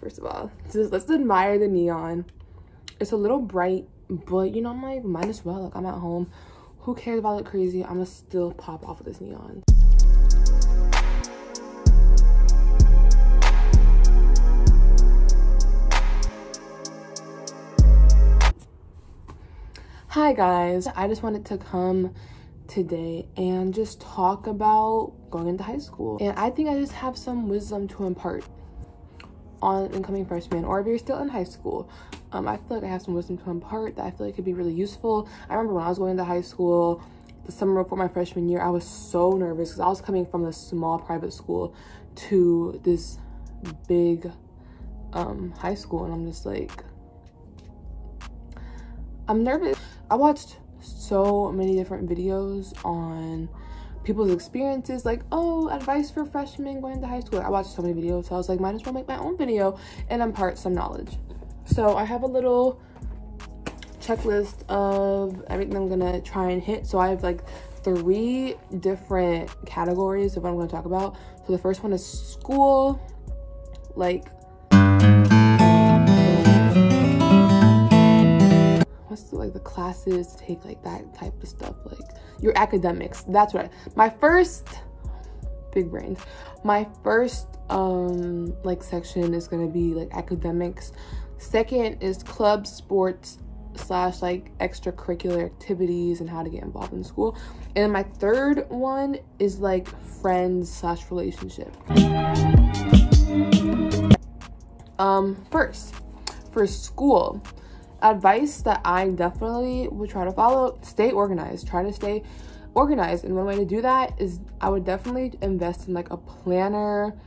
first of all. Just let's admire the neon. It's a little bright, but you know, I'm like, might as well. Like, I'm at home. Who cares if I look crazy? I'm gonna still pop off with this neon. Hi guys, I just wanted to come today and just talk about going into high school. And I think I just have some wisdom to impart on incoming freshmen, or if you're still in high school. I feel like I have some wisdom to impart that I feel like could be really useful. I remember when I was going into high school, the summer before my freshman year, I was so nervous because I was coming from a small private school to this big high school, and I'm just like, I'm nervous. I watched so many different videos on people's experiences, like, oh, advice for freshmen going into high school. I watched so many videos, so I was like, might as well make my own video and impart some knowledge. So I have a little checklist of everything I'm gonna try and hit. So I have like 3 different categories of what I'm gonna talk about. So the first one is school, like, the classes to take, like that type of stuff, like your academics. That's right. My first, big brains, my first like section is gonna be like academics. Second is club, sports / like extracurricular activities and how to get involved in school. And then my third one is like friends / relationship. First, for school, advice that I definitely would try to follow: stay organized. Try to stay organized, and one way to do that is I would definitely invest in like a planner,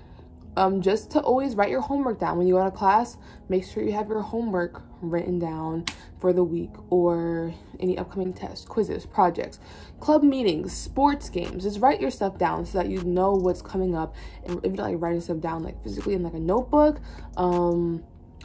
just to always write your homework down. When you go to class, make sure you have your homework written down for the week or any upcoming tests, quizzes, projects, club meetings, sports games. Just write your stuff down so that you know what's coming up. And if you're like writing stuff down like physically in like a notebook,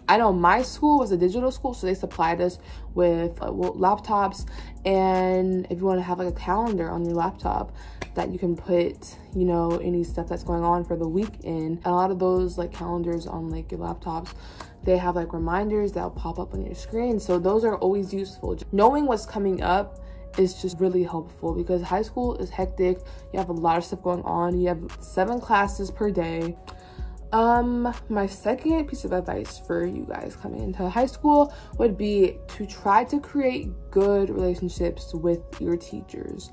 I know my school was a digital school, so they supplied us with laptops, and if you want to have like a calendar on your laptop that you can put, you know, any stuff that's going on for the week in. A lot of those like calendars on like your laptops, they have like reminders that'll pop up on your screen, so those are always useful. Knowing what's coming up is just really helpful because high school is hectic. You have a lot of stuff going on. You have 7 classes per day. My second piece of advice for you guys coming into high school would be to try to create good relationships with your teachers.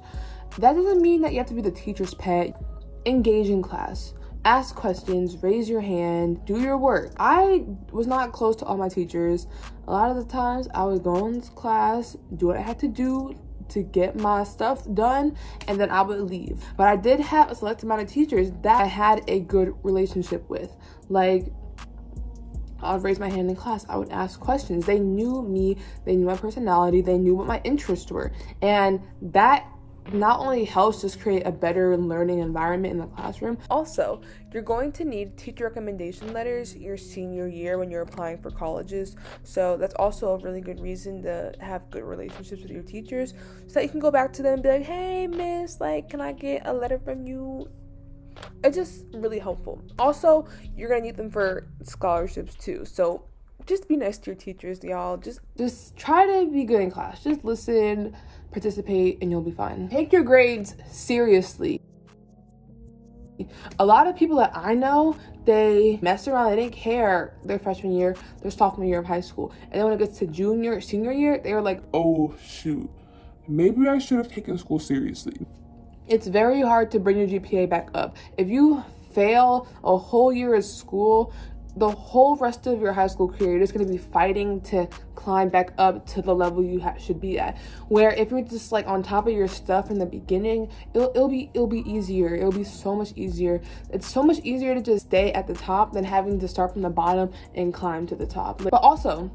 That doesn't mean that you have to be the teacher's pet. Engage in class, ask questions, raise your hand, do your work. I was not close to all my teachers. A lot of the times I would go into class, do what I had to do to get my stuff done, and then I would leave. But I did have a select amount of teachers that I had a good relationship with. Like, I would raise my hand in class, I would ask questions. They knew me, they knew my personality, they knew what my interests were, and that not only helps just create a better learning environment in the classroom. Also, you're going to need teacher recommendation letters your senior year when you're applying for colleges. So that's also a really good reason to have good relationships with your teachers, so that you can go back to them and be like, hey miss, like, can I get a letter from you? It's just really helpful. Also, you're gonna need them for scholarships too, so just be nice to your teachers, y'all. Just try to be good in class. Just listen, participate, and you'll be fine. Take your grades seriously. A lot of people that I know, they mess around, they didn't care their freshman year, their sophomore year of high school, and then when it gets to junior, senior year, they were like, oh shoot, maybe I should have taken school seriously. It's very hard to bring your GPA back up. If you fail a whole year of school, the whole rest of your high school career, you're just going to be fighting to climb back up to the level you should be at. Where if you're just like on top of your stuff in the beginning, it'll be easier. It'll be so much easier. It's so much easier to just stay at the top than having to start from the bottom and climb to the top. But also,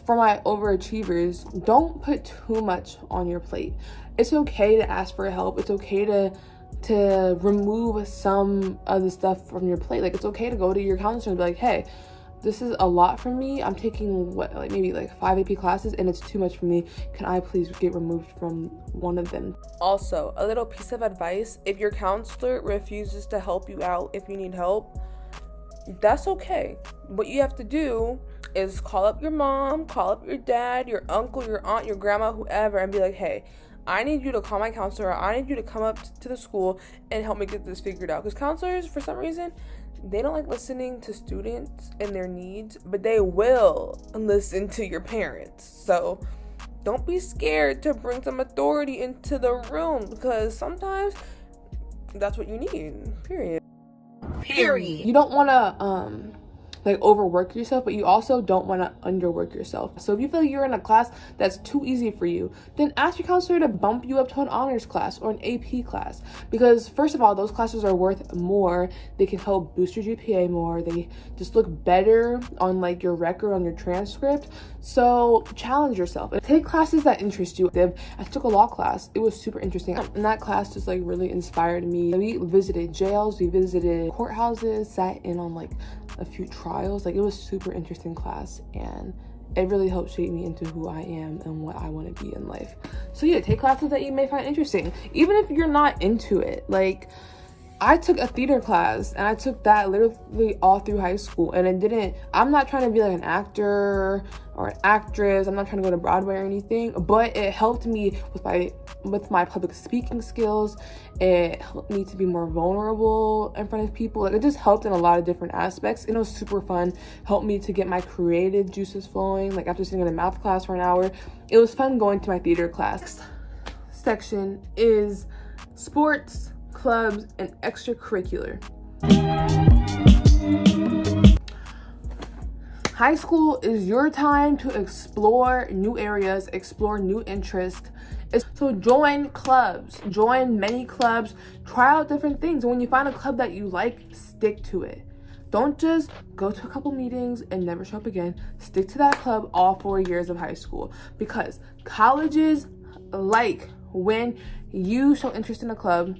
for my overachievers, don't put too much on your plate. It's okay to ask for help. It's okay to remove some of the stuff from your plate. Like, it's okay to go to your counselor and be like, hey, this is a lot for me. I'm taking maybe 5 AP classes and it's too much for me. Can I please get removed from one of them? Also, a little piece of advice: if your counselor refuses to help you out if you need help, That's okay. What you have to do is call up your mom, call up your dad, your uncle, your aunt, your grandma, whoever, and be like, hey, I need you to call my counselor. I need you to come up to the school and help me get this figured out. Because counselors, for some reason, they don't like listening to students and their needs, but they will listen to your parents. So don't be scared to bring some authority into the room, because sometimes that's what you need, period. You don't want to like overwork yourself, but you also don't want to underwork yourself. So if you feel like you're in a class that's too easy for you, then ask your counselor to bump you up to an honors class or an AP class, because first of all, those classes are worth more. They can help boost your GPA more. They just look better on like your record, on your transcript. So challenge yourself and take classes that interest you. I took a law class. It was super interesting, and that class just like really inspired me. We visited jails, we visited courthouses, sat in on like a few trials. Like, it was super interesting class, and it really helped shape me into who I am and what I want to be in life. So yeah, take classes that you may find interesting, even if you're not into it. Like, I took a theater class, and I took that literally all through high school, and I'm not trying to be like an actor or an actress. I'm not trying to go to Broadway or anything, but it helped me with my public speaking skills. It helped me to be more vulnerable in front of people. Like, it just helped in a lot of different aspects, and it was super fun. Helped me to get my creative juices flowing. Like, after sitting in a math class for an hour, it was fun going to my theater class. Next section is sports, clubs, and extracurricular. High school is your time to explore new areas, explore new interests. So join clubs, join many clubs, try out different things. And when you find a club that you like, stick to it. Don't just go to a couple meetings and never show up again. Stick to that club all 4 years of high school, because colleges like when you show interest in a club.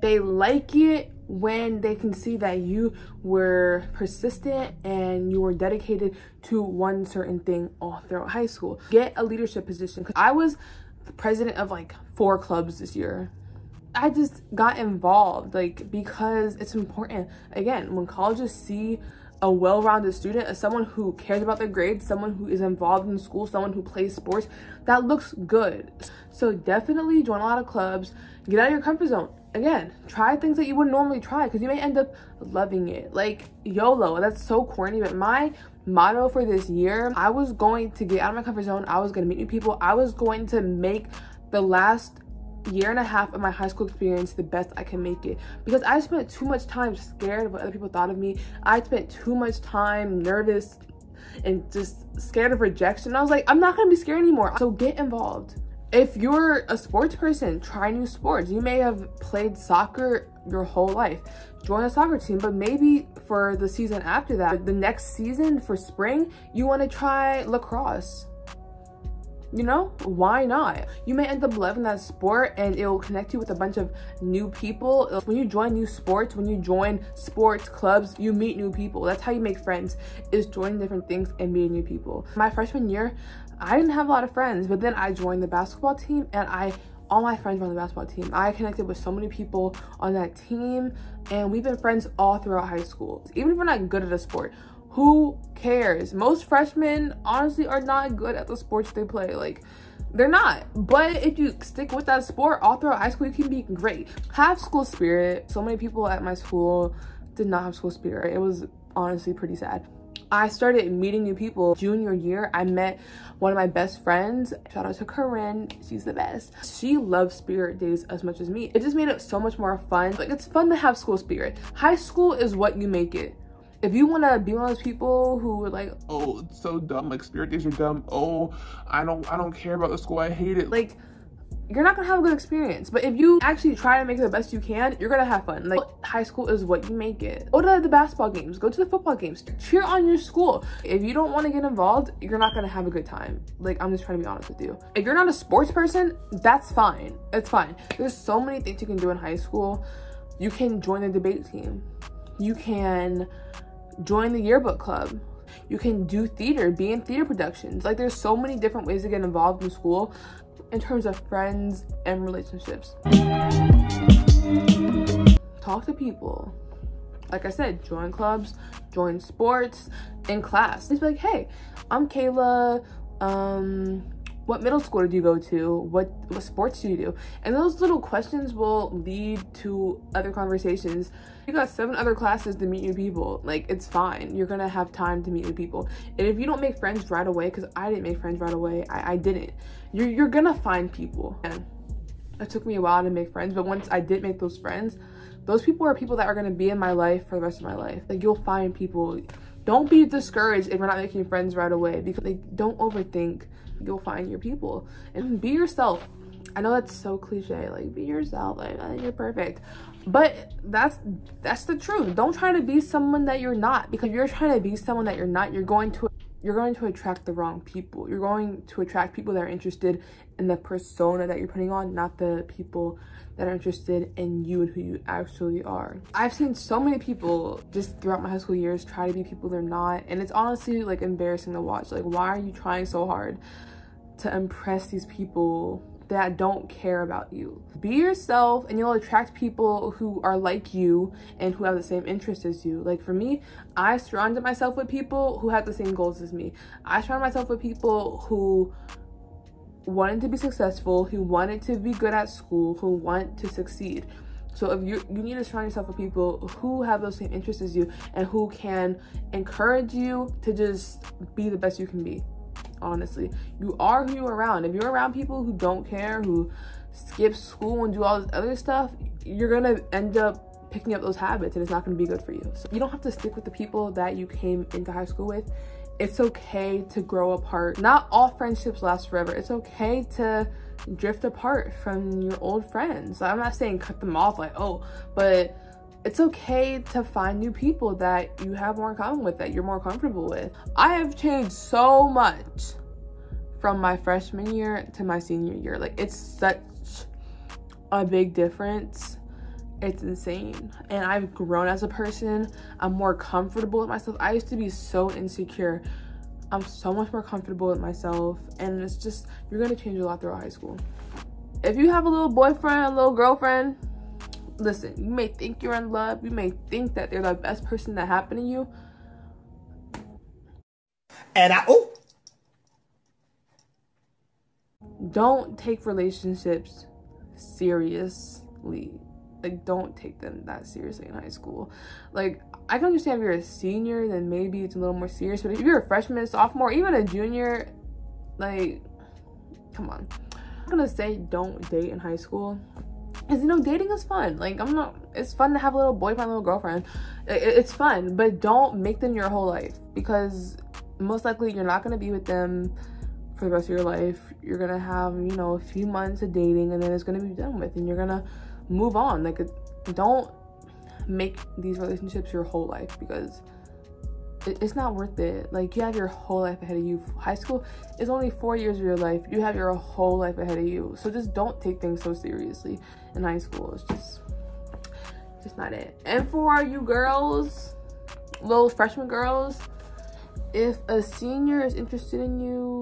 They like it when they can see that you were persistent and you were dedicated to one certain thing all throughout high school. Get a leadership position. I was the president of like 4 clubs this year. I just got involved, like, because it's important. Again, when colleges see a well-rounded student, as someone who cares about their grades, someone who is involved in school, someone who plays sports, that looks good. So definitely join a lot of clubs, get out of your comfort zone. Again, try things that you wouldn't normally try, because you may end up loving it. Like, YOLO, that's so corny, but my motto for this year, I was going to get out of my comfort zone. I was going to meet new people. I was going to make the last year and a half of my high school experience the best I can make it, because I spent too much time scared of what other people thought of me. I spent too much time nervous and just scared of rejection. I was like, I'm not going to be scared anymore. So get involved. If you're a sports person, try new sports. You may have played soccer your whole life. Join a soccer team, but maybe for the season after that, the next season for spring, you want to try lacrosse. You know, why not? You may end up loving that sport, and it will connect you with a bunch of new people. When you join new sports, when you join sports clubs, you meet new people. That's how you make friends, is joining different things and meeting new people. My freshman year, I didn't have a lot of friends, but then I joined the basketball team, and all my friends were on the basketball team. I connected with so many people on that team, and we've been friends all throughout high school. Even if we're not good at a sport, who cares? Most freshmen honestly are not good at the sports they play. Like, they're not. But if you stick with that sport all throughout high school, you can be great. Have school spirit. So many people at my school did not have school spirit. It was honestly pretty sad. I started meeting new people. Junior year, I met one of my best friends. Shout out to Corinne, she's the best. She loves spirit days as much as me. It just made it so much more fun. Like, it's fun to have school spirit. High school is what you make it. If you want to be one of those people who are like, oh, it's so dumb, like spirit days are dumb, oh, I don't care about the school, I hate it, like, you're not gonna have a good experience. But if you actually try to make it the best you can, you're gonna have fun. Like, high school is what you make it. Go to the basketball games, go to the football games, cheer on your school. If you don't want to get involved, you're not gonna have a good time. Like, I'm just trying to be honest with you. If you're not a sports person, that's fine. It's fine. There's so many things you can do in high school. You can join the debate team. You can join the yearbook club. You can do theater, be in theater productions. Like, there's so many different ways to get involved in school in terms of friends and relationships. Talk to people. like I said, join clubs, join sports in class. Just be like, hey, I'm Kayla, what middle school did you go to? What sports do you do? And those little questions will lead to other conversations. You got 7 other classes to meet new people. Like, it's fine. You're gonna have time to meet new people. And if you don't make friends right away, because I didn't make friends right away, I didn't. You're gonna find people. And it took me a while to make friends, but once I did make those friends, those people are people that are gonna be in my life for the rest of my life. Like, you'll find people. Don't be discouraged if you're not making friends right away, because like, don't overthink. You'll find your people and be yourself. I know that's so cliche, like, be yourself, like, you're perfect, but that's the truth. Don't try to be someone that you're not, because if you're trying to be someone that you're not, you're going to attract the wrong people. You're going to attract people that are interested in the persona that you're putting on, not the people that are interested in you and who you actually are. I've seen so many people just throughout my high school years try to be people they're not, and it's honestly like embarrassing to watch. Like, why are you trying so hard to impress these people that don't care about you? Be yourself and you'll attract people who are like you and who have the same interests as you. Like, for me, I surrounded myself with people who had the same goals as me. I surrounded myself with people who wanted to be successful, who wanted to be good at school, who want to succeed. So if you need to surround yourself with people who have those same interests as you and who can encourage you to just be the best you can be. Honestly, you are who you're around. If you're around people who don't care, who skip school and do all this other stuff, you're gonna end up picking up those habits and it's not gonna be good for you. So you don't have to stick with the people that you came into high school with. It's okay to grow apart. Not all friendships last forever. It's okay to drift apart from your old friends. I'm not saying cut them off, like, oh, but it's okay to find new people that you have more in common with, that you're more comfortable with. I have changed so much from my freshman year to my senior year. Like, it's such a big difference. It's insane. And I've grown as a person. I'm more comfortable with myself. I used to be so insecure. I'm so much more comfortable with myself. And it's just, you're gonna change a lot throughout high school. If you have a little boyfriend, a little girlfriend, listen, you may think you're in love. You may think that they're the best person that happened to you. And don't take relationships seriously. Like, don't take them that seriously in high school. Like, I can understand if you're a senior, then maybe it's a little more serious. But if you're a freshman, sophomore, even a junior, like, come on. I'm gonna say don't date in high school. Because, you know, dating is fun. Like, it's fun to have a little boyfriend, a little girlfriend. It's fun, but don't make them your whole life. Because most likely you're not gonna be with them for the rest of your life. You're gonna have, you know, a few months of dating and then it's gonna be done with and you're gonna move on. Like, don't make these relationships your whole life, because it's not worth it. Like, you have your whole life ahead of you. High school is only 4 years of your life. You have your whole life ahead of you. So just don't take things so seriously in high school. It's just not it. And for you girls, little freshman girls, if a senior is interested in you,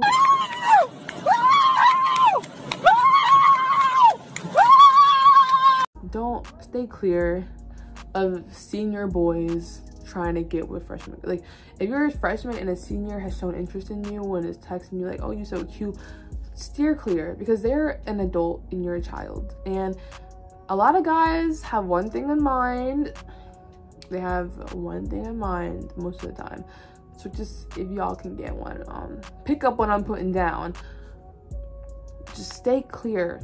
don't stay clear of senior boys trying to get with freshmen. Like, if you're a freshman and a senior has shown interest in you and is texting you like, oh, you're so cute, steer clear, because they're an adult and you're a child. And a lot of guys have one thing in mind. They have one thing in mind most of the time. So just, if y'all can get one, pick up what I'm putting down. Just stay clear.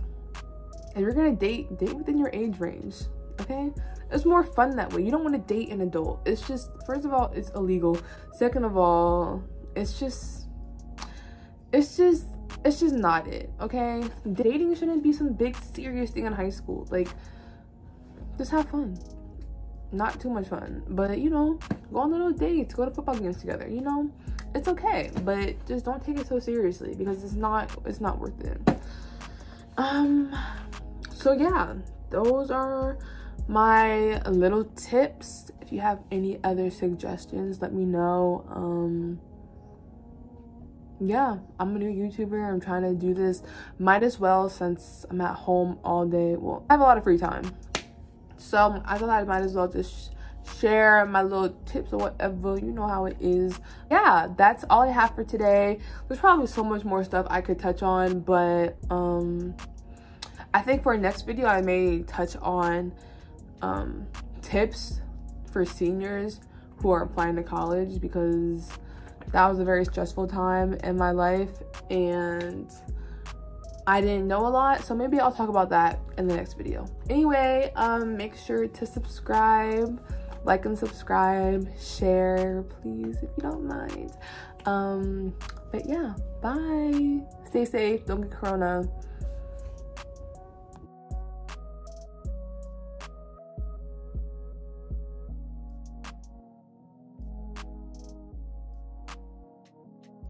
If you're gonna date within your age range, okay? It's more fun that way. You don't want to date an adult. It's just, first of all, it's illegal. Second of all, it's just not it, okay? Dating shouldn't be some big serious thing in high school. Like, just have fun. Not too much fun, but, you know, go on little dates, go to football games together, you know? It's okay, but just don't take it so seriously, because it's not worth it. So yeah, those are my little tips. If you have any other suggestions, let me know. Yeah, I'm a new YouTuber. I'm trying to do this. Might as well, since I'm at home all day. Well, I have a lot of free time, so I thought I might as well just share my little tips or whatever. You know how it is. Yeah, that's all I have for today. There's probably so much more stuff I could touch on, but I think for our next video I may touch on tips for seniors who are applying to college, because that was a very stressful time in my life and I didn't know a lot, so maybe I'll talk about that in the next video. Anyway, make sure to subscribe, like and subscribe, share, please, if you don't mind. But yeah, bye. Stay safe, don't get corona.